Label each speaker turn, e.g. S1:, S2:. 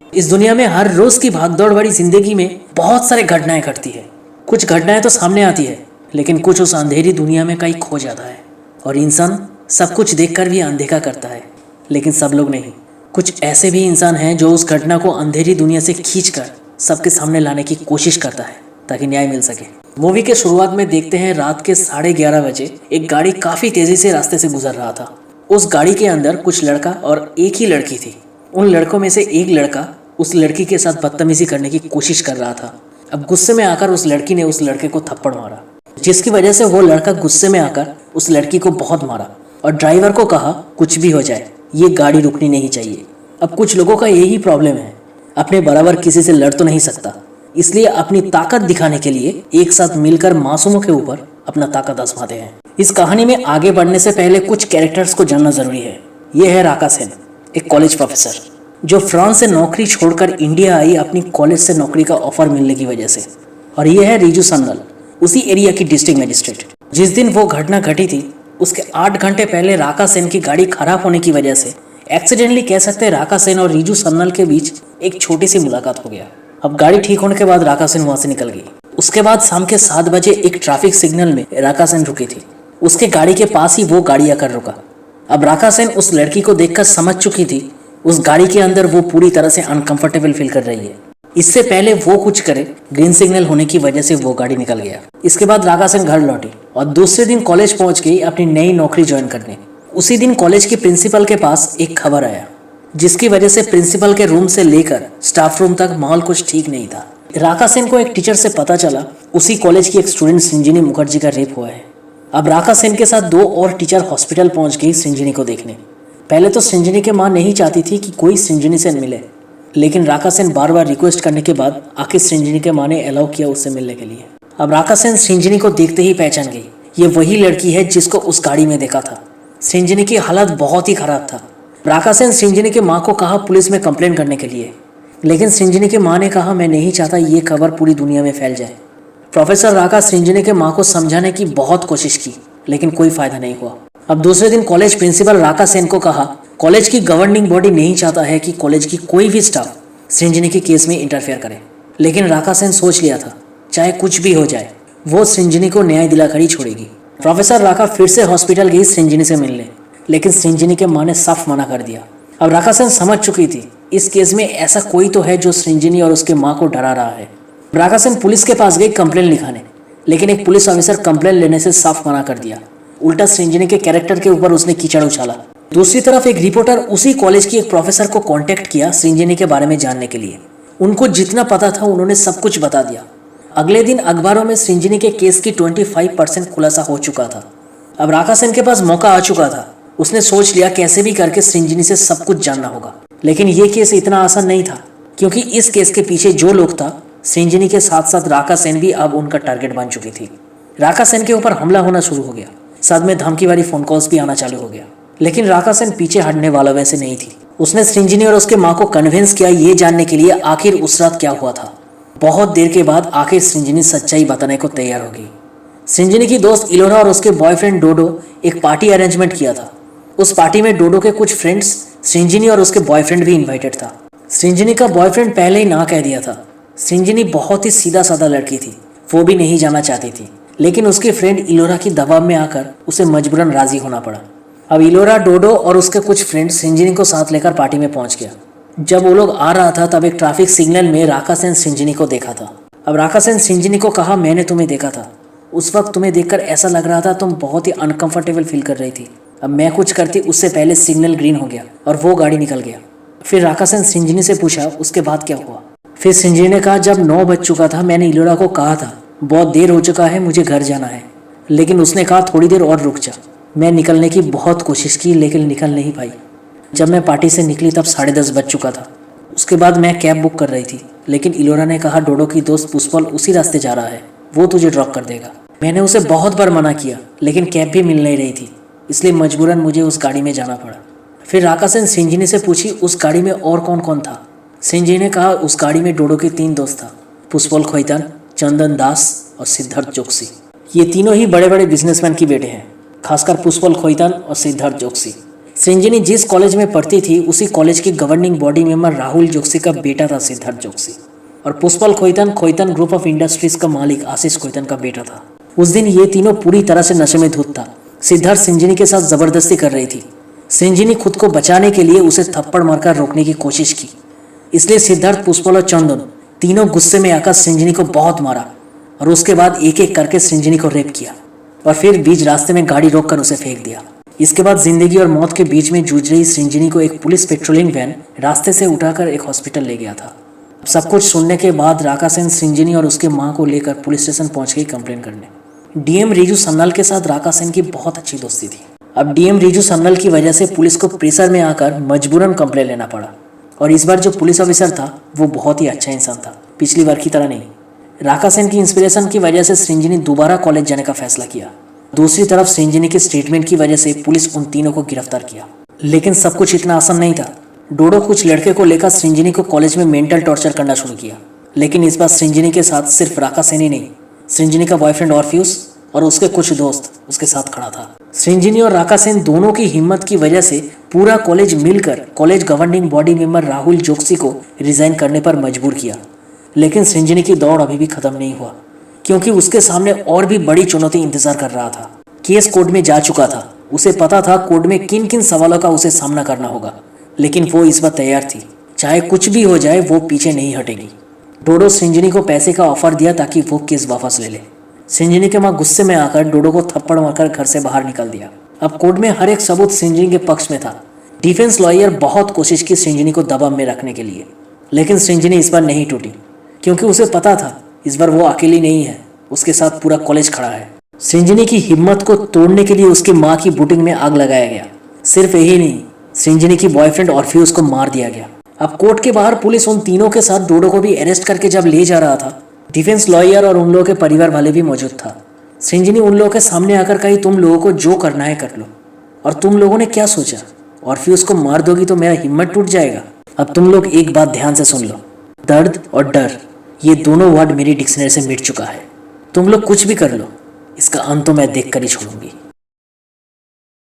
S1: इस दुनिया में हर रोज की भागदौड़ भरी जिंदगी में बहुत सारे घटनाएं घटती है। कुछ घटनाएं तो सामने आती है, लेकिन कुछ उस अंधेरी दुनिया में कहीं खो जाता है। और इंसान सब कुछ देखकर भी अनदेखा करता है, लेकिन सब लोग नहीं। कुछ ऐसे भी इंसान हैं जो उस घटना को अंधेरी दुनिया से खींचकर सबके सामने लाने की कोशिश करता है ताकि न्याय मिल सके। मूवी के शुरुआत में देखते हैं रात के 11:30 बजे एक गाड़ी काफी तेजी से रास्ते से गुजर रहा था। उस गाड़ी के अंदर कुछ लड़का और एक ही लड़की थी। उन लड़कों में से एक लड़का उस लड़की के साथ बदतमीजी करने की कोशिश कर रहा था। अब गुस्से में आकर उस लड़की ने उस लड़के को थप्पड़ मारा, जिसकी वजह से वो लड़का गुस्से में आकर उस लड़की को बहुत मारा और ड्राइवर को कहा कुछ भी हो जाए ये गाड़ी रुकनी नहीं चाहिए। अब कुछ लोगों का यही प्रॉब्लम है, अपने बराबर किसी से लड़ तो नहीं सकता, इसलिए अपनी ताकत दिखाने के लिए एक साथ मिलकर मासूमों के ऊपर अपना ताकत आजमाते हैं। इस कहानी में आगे बढ़ने से पहले कुछ कैरेक्टर्स को जानना जरूरी है। ये है राका सेन, एक कॉलेज प्रोफेसर जो फ्रांस से नौकरी छोड़कर इंडिया आई अपनी कॉलेज से नौकरी का ऑफर मिलने की वजह से। और ये है रिजू सन्नल, उसी एरिया की डिस्ट्रिक्ट मजिस्ट्रेट। जिस दिन वो घटना घटी थी उसके 8 घंटे पहले राका सेन की गाड़ी खराब होने की वजह से एक्सीडेंटली कह सकते हैं राका सेन और रिजू सन्नल के बीच एक छोटी सी मुलाकात हो गया। अब गाड़ी ठीक होने के बाद राका सेन वहां से निकल गई। उसके बाद शाम के 7 बजे एक ट्रैफिक सिग्नल में राका सेन रुकी थी। उसके गाड़ी के पास ही वो गाड़ी आकर रुका। अब राका सेन उस लड़की को देखकर समझ चुकी थी उस गाड़ी के अंदर वो पूरी तरह से अनकंफर्टेबल फील कर रही है। इससे पहले वो कुछ करे, ग्रीन सिग्नल होने की वजह से वो गाड़ी निकल गया। इसके बाद राका सेन घर लौटी और दूसरे दिन कॉलेज पहुंच गई अपनी नई नौकरी ज्वाइन करने। उसी दिन कॉलेज के प्रिंसिपल के पास एक खबर आया, जिसकी वजह से प्रिंसिपल के रूम से लेकर स्टाफ रूम तक माहौल कुछ ठीक नहीं था। राका सेन को एक टीचर से पता चला उसी कॉलेज की एक स्टूडेंट संजिनी मुखर्जी का रेप हुआ है। अब राका सेन के साथ 2 और टीचर हॉस्पिटल पहुंच गई संजिनी को देखने। पहले तो संजिनी के माँ नहीं चाहती थी कि कोई संजिनी से मिले, लेकिन राका सेन बार बार रिक्वेस्ट करने के बाद आखिर संजिनी के माँ ने अलाउ किया उससे मिलने के लिए। अब राका सेन संजिनी को देखते ही पहचान गई, ये वही लड़की है जिसको उस गाड़ी में देखा था। संजिनी की हालत बहुत ही खराब था। राका सेन संजिनी के माँ को कहा पुलिस में कंप्लेन करने के लिए, लेकिन संजिनी के माँ ने कहा मैं नहीं चाहता ये खबर पूरी दुनिया में फैल जाए। प्रोफेसर राका संजिनी के माँ को समझाने की बहुत कोशिश की, लेकिन कोई फायदा नहीं हुआ। अब दूसरे दिन कॉलेज प्रिंसिपल राका सेन को कहा कॉलेज की गवर्निंग बॉडी नहीं चाहता है कि कॉलेज की कोई भी स्टाफ संजिनी के केस में इंटरफेयर करे। लेकिन राका सेन सोच लिया था चाहे कुछ भी हो जाए वो संजिनी को न्याय दिलाकर ही छोड़ेगी। प्रोफेसर राका फिर से हॉस्पिटल गई संजिनी से मिलने, लेकिन संजिनी के माँ ने साफ मना कर दिया। अब राका सेन समझ चुकी थी इस केस में ऐसा कोई तो है जो संजिनी और उसके माँ को डरा रहा है। राका सेन पुलिस के पास गई कंप्लेन लिखाने, लेकिन एक पुलिस ऑफिसर कंप्लेन लेने से साफ मना कर दिया। उल्टा संजिनी के कैरेक्टर के ऊपर उसने कीचड़ उछाला। दूसरी तरफ एक रिपोर्टर उसी कॉलेज की एक प्रोफेसर को कांटेक्ट किया संजिनी के बारे में जानने के लिए। उनको जितना पता था उन्होंने सब कुछ बता दिया। अगले दिन अखबारों में संजिनी के केस की 25% खुलासा हो चुका था। अब राका सेन के पास मौका आ चुका था। उसने सोच लिया कैसे भी करके संजिनी से सब कुछ जानना होगा। लेकिन ये केस इतना आसान नहीं था, क्योंकि इस केस के पीछे जो लोग था संजिनी के साथ साथ राका सेन भी अब उनका टारगेट बन चुकी थी। राका सेन के ऊपर हमला होना शुरू हो गया, साथ में धमकी वाली फोन कॉल्स भी आना चालू हो गया। लेकिन राका सेन पीछे हटने वाला वैसे नहीं थी। उसने संजिनी और उसके माँ को कन्विंस किया ये जानने के लिए आखिर उस रात क्या हुआ था। बहुत देर के बाद आखिर संजिनी सच्चाई बताने को तैयार हो गई। संजिनी की दोस्त इलोरा और उसके बॉयफ्रेंड डोडो एक पार्टी अरेंजमेंट किया था। उस पार्टी में डोडो के कुछ फ्रेंड्स, संजिनी और उसके बॉयफ्रेंड भी इन्वाइटेड था। संजिनी का बॉयफ्रेंड पहले ही ना कह दिया था। संजिनी बहुत ही सीधा साधा लड़की थी, वो भी नहीं जाना चाहती थी, लेकिन उसके फ्रेंड इलोरा की दबाव में आकर उसे मजबूरन राजी होना पड़ा। अब इलोरा, डोडो और उसके कुछ फ्रेंड संजिनी को साथ लेकर पार्टी में पहुंच गया। जब वो लोग आ रहा था तब एक ट्रैफिक सिग्नल में राका सेन संजिनी को देखा था। अब राका सेन संजिनी को कहा मैंने तुम्हें देखा था, उस वक्त तुम्हें देखकर ऐसा लग रहा था तुम बहुत ही अनकंफर्टेबल फील कर रही थी। अब मैं कुछ करती उससे पहले सिग्नल ग्रीन हो गया और वो गाड़ी निकल गया। फिर राका सेन संजिनी से पूछा उसके बाद क्या हुआ। फिर संजिनी ने कहा जब 9 बज चुका था मैंने इलोरा को कहा था बहुत देर हो चुका है मुझे घर जाना है, लेकिन उसने कहा थोड़ी देर और रुक जा। मैं निकलने की बहुत कोशिश की लेकिन निकल नहीं पाई। जब मैं पार्टी से निकली तब 10:30 बज चुका था। उसके बाद मैं कैब बुक कर रही थी, लेकिन इलोरा ने कहा डोडो की दोस्त पुष्पल उसी रास्ते जा रहा है, वो तुझे ड्रॉप कर देगा। मैंने उसे बहुत बार मना किया, लेकिन कैब भी मिल नहीं रही थी, इसलिए मजबूरन मुझे उस गाड़ी में जाना पड़ा। फिर राका सेन संजिनी से पूछी उस गाड़ी में और कौन कौन था। संजिनी ने कहा उस गाड़ी में डोडो के 3 दोस्त था, पुष्पल खोइतान, चंदन दास और सिद्धार्थ जोशी। ये तीनों ही बड़े बड़े बिजनेसमैन की बेटे हैं, खासकर पुष्पल खोइतान और सिद्धार्थ जोशी। सृंजनी जिस कॉलेज में पढ़ती थी उसी कॉलेज की governing body member Rahul Joshi का बेटा था सिद्धार्थ जोशी, और पुष्पल खोइतन ग्रुप ऑफ इंडस्ट्रीज का मालिक आशीष खोइतन का बेटा था। उस दिन ये तीनों पूरी तरह से नशे में धुत था। सिद्धार्थ सृंजनी के साथ जबरदस्ती कर रही थी। सृंजनी खुद को बचाने के लिए उसे थप्पड़ मारकर रोकने की कोशिश की, इसलिए सिद्धार्थ, पुष्पल और चंदन तीनों गुस्से में आकर सृंजनी को बहुत मारा और उसके बाद एक एक करके सृंजनी को रेप किया और फिर बीच रास्ते में गाड़ी रोककर उसे फेंक दिया। इसके बाद जिंदगी और मौत के बीच में जूझ रही सृंजनी को एक पुलिस पेट्रोलिंग वैन रास्ते से उठाकर एक हॉस्पिटल ले गया था। सब कुछ सुनने के बाद राका सेन सृंजनी और उसके मां को लेकर पुलिस स्टेशन पहुंच गई कंप्लेन करने। डीएम रिजू सन्नल के साथ राका सेन की बहुत अच्छी दोस्ती थी। अब डीएम रिजू सन्नल की वजह से पुलिस को प्रेशर में आकर मजबूरन कंप्लेन लेना पड़ा, और इस बार जो पुलिस ऑफिसर था वो बहुत ही अच्छा इंसान था, पिछली बार की तरह नहीं। राका सेन की इंस्पिरेशन की वजह से सृंजनी दोबारा कॉलेज जाने का फैसला किया। दूसरी तरफ सृंजनी के स्टेटमेंट की वजह से पुलिस उन तीनों को गिरफ्तार किया। लेकिन सब कुछ इतना आसान नहीं था। डोडो कुछ लड़के को लेकर सृंजनी को कॉलेज में मेंटल टॉर्चर करना शुरू किया, लेकिन इस बार सृंजनी के साथ सिर्फ राका सेन ही नहीं, सृंजनी का बॉयफ्रेंड ऑर्फ्यूस और उसके कुछ दोस्त उसके साथ खड़ा था। सृंजनी और राका सेन दोनों की हिम्मत की वजह से पूरा कॉलेज मिलकर college governing body member Rahul Joshi को रिजाइन करने पर मजबूर किया। लेकिन सृंजनी की दौड़ अभी भी खत्म नहीं हुआ, क्योंकि उसके सामने और भी बड़ी चुनौती इंतजार कर रहा था। केस कोर्ट में जा चुका था, उसे पता था कोर्ट में किन किन सवालों का उसे सामना करना होगा, लेकिन वो इस बार तैयार थी। चाहे कुछ भी हो जाए वो पीछे नहीं हटेगी। डोडो सृंजनी को पैसे का ऑफर दिया ताकि वो केस वापस ले ले। सृंजनी के मां गुस्से में आकर डोडो को थप्पड़ मारकर घर से बाहर निकाल दिया। अब कोर्ट में हर एक सबूत सृंजनी के पक्ष में था। डिफेंस लॉयर बहुत कोशिश की सृंजनी को दबाव में रखने के लिए, लेकिन सृंजनी इस बार नहीं टूटी, क्योंकि उसे पता था इस बार वो अकेली नहीं है, उसके साथ पूरा कॉलेज खड़ा है। सृंजनी की हिम्मत को तोड़ने के लिए उसकी मां की बुटिंग में आग लगाया गया। सिर्फ यही नहीं, सृंजनी की बॉयफ्रेंड ऑर्फ्यूज को मार दिया गया। अब कोर्ट के बाहर पुलिस उन तीनों के साथ डोडो को भी अरेस्ट करके जब ले जा रहा था, डिफेंस लॉयर और उन लोगों के परिवार वाले भी मौजूद था। सृंजनी उन लोगों के सामने आकर कही, तुम लोगों को जो करना है कर लो। और तुम लोगों ने क्या सोचा, ऑर्फ्यूज को मार दोगी तो मेरा हिम्मत टूट जाएगा? अब तुम लोग एक बात ध्यान से सुन लो, दर्द और डर ये दोनों वर्ड मेरी डिक्शनरी से मिट चुका है। तुम लोग कुछ भी कर लो, इसका अंत तो मैं देख कर ही छोड़ूंगी।